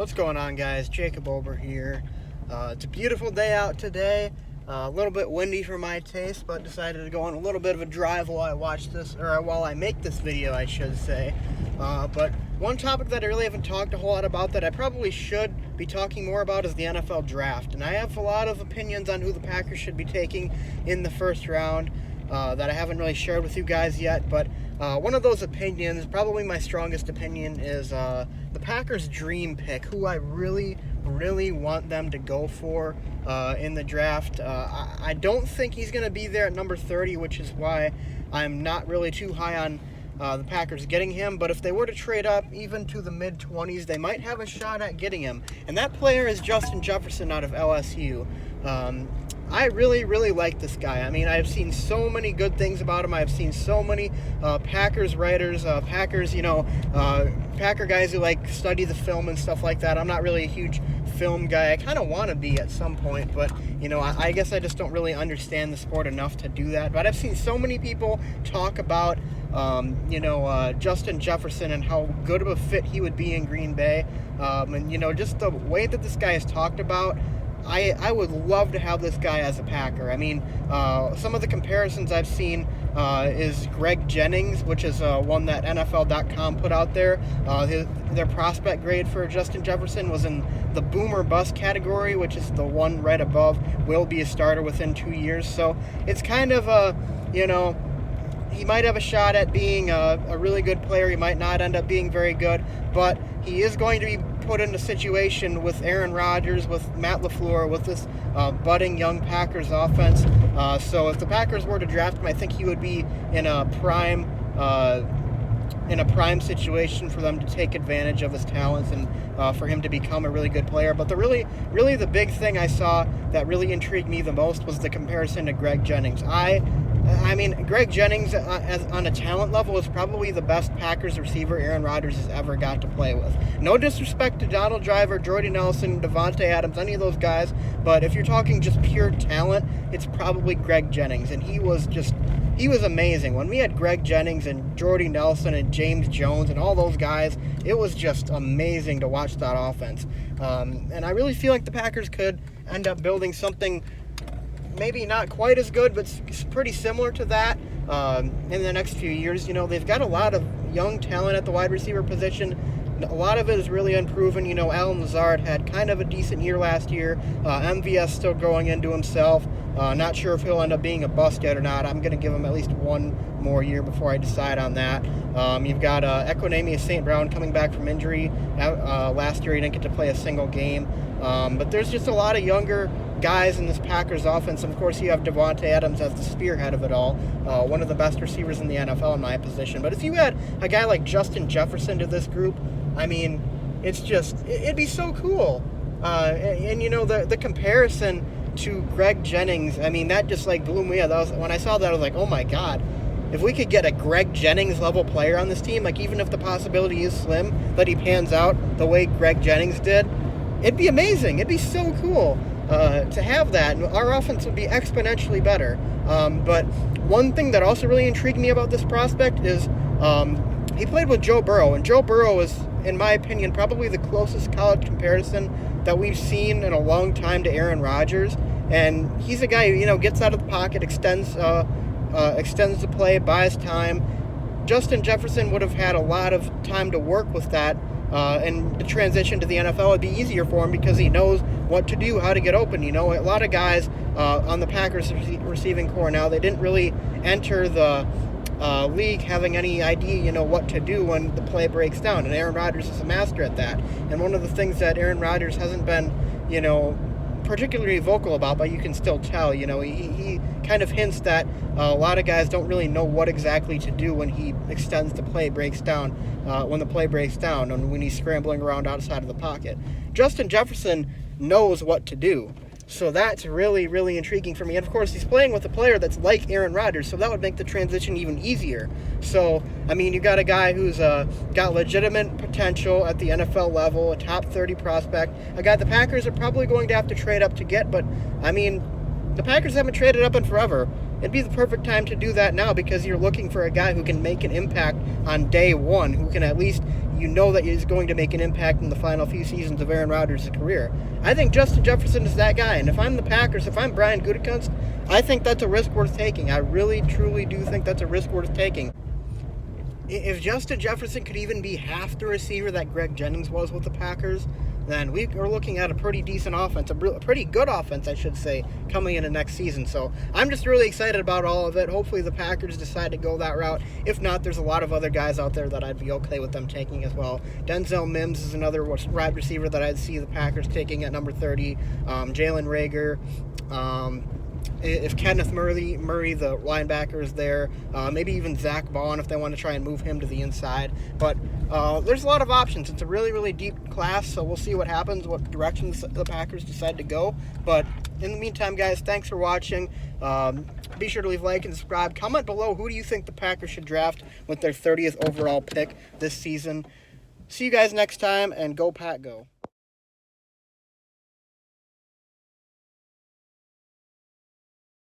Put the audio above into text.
What's going on, guys? Jacob over here. It's a beautiful day out today. A little bit windy for my taste, but decided to go on a little bit of a drive while I make this video, I should say. But one topic that I really haven't talked a whole lot about that I probably should be talking more about is the NFL draft. And I have a lot of opinions on who the Packers should be taking in the first round that I haven't really shared with you guys yet. But one of those opinions, probably my strongest opinion, is the Packers' dream pick, who I really want them to go for in the draft. I don't think he's going to be there at number 30, which is why I'm not really too high on the Packers getting him. But if they were to trade up even to the mid-20s, they might have a shot at getting him. And that player is Justin Jefferson out of LSU. I really like this guy. I mean, I've seen so many good things about him. I've seen so many Packers writers, Packer guys who like study the film and stuff like that. I'm not really a huge film guy. I kind of want to be at some point, but I guess I just don't really understand the sport enough to do that. But I've seen so many people talk about Justin Jefferson and how good of a fit he would be in Green Bay, and just the way that this guy is talked about. I would love to have this guy as a Packer. I mean, some of the comparisons I've seen is Greg Jennings, which is one that NFL.com put out there. Their prospect grade for Justin Jefferson was in the boomer bust category, which is the one right above will be a starter within 2 years. So it's kind of he might have a shot at being a really good player. He might not end up being very good, but he is going to be put in a situation with Aaron Rodgers, with Matt LaFleur, with this budding young Packers offense. So if the Packers were to draft him, I think he would be in a prime situation for them to take advantage of his talents and for him to become a really good player. But really the big thing I saw that really intrigued me the most was the comparison to Greg Jennings. I mean, Greg Jennings, on a talent level, is probably the best Packers receiver Aaron Rodgers has ever got to play with. No disrespect to Donald Driver, Jordy Nelson, Devontae Adams, any of those guys, but if you're talking just pure talent, it's probably Greg Jennings, and he was amazing. When we had Greg Jennings and Jordy Nelson and James Jones and all those guys, it was just amazing to watch that offense. And I really feel like the Packers could end up building something maybe not quite as good, but pretty similar to that in the next few years. They've got a lot of young talent at the wide receiver position. A lot of it is really unproven. Allen Lazard had kind of a decent year last year. MVS still growing into himself. Not sure if he'll end up being a bust yet or not. I'm going to give him at least one more year before I decide on that. You've got Equanimeous St. Brown coming back from injury. Last year he didn't get to play a single game. But there's just a lot of younger guys in this Packers offense. And of course, you have Devontae Adams as the spearhead of it all. One of the best receivers in the NFL in my position. But if you add a guy like Justin Jefferson to this group, I mean, it'd be so cool. The comparison to Greg Jennings, I mean, that just like blew me up. When I saw that, I was like, oh my God. If we could get a Greg Jennings level player on this team, like even if the possibility is slim that he pans out the way Greg Jennings did, it'd be amazing. It'd be so cool to have that. And our offense would be exponentially better. But one thing that also really intrigued me about this prospect is he played with Joe Burrow. And Joe Burrow is, in my opinion, probably the closest college comparison that we've seen in a long time to Aaron Rodgers. And he's a guy who, gets out of the pocket, extends the play, buys time. Justin Jefferson would have had a lot of time to work with that. And the transition to the NFL would be easier for him because he knows what to do, how to get open. A lot of guys on the Packers receiving core now, they didn't really enter the league having any idea, what to do when the play breaks down. And Aaron Rodgers is a master at that. And one of the things that Aaron Rodgers hasn't been, particularly vocal about, but you can still tell, he kind of hints that a lot of guys don't really know what exactly to do when he extends the play, breaks down, when the play breaks down, and when he's scrambling around outside of the pocket. Justin Jefferson knows what to do. So that's really intriguing for me. And of course, he's playing with a player that's like Aaron Rodgers, so that would make the transition even easier. So, I mean, you got a guy who's got legitimate potential at the NFL level, a top 30 prospect, a guy the Packers are probably going to have to trade up to get, but, I mean, the Packers haven't traded up in forever. It'd be the perfect time to do that now because you're looking for a guy who can make an impact on day one, who can at least you know that he's going to make an impact in the final few seasons of Aaron Rodgers' career. I think Justin Jefferson is that guy, and if I'm the Packers, if I'm Brian Gutekunst, I think that's a risk worth taking. I really, truly do think that's a risk worth taking. If Justin Jefferson could even be half the receiver that Greg Jennings was with the Packers, then we are looking at a pretty decent offense, a pretty good offense, I should say, coming into next season. So I'm just really excited about all of it. Hopefully the Packers decide to go that route. If not, there's a lot of other guys out there that I'd be okay with them taking as well. Denzel Mims is another wide receiver that I'd see the Packers taking at number 30. Jalen Reagor. If Kenneth Murray, the linebacker, is there, maybe even Zach Vaughn if they want to try and move him to the inside. But there's a lot of options. It's a really, really deep class, so we'll see what happens, what directions the Packers decide to go. But in the meantime, guys, thanks for watching. Be sure to leave a like and subscribe. Comment below, who do you think the Packers should draft with their 30th overall pick this season? See you guys next time, and go Pack Go.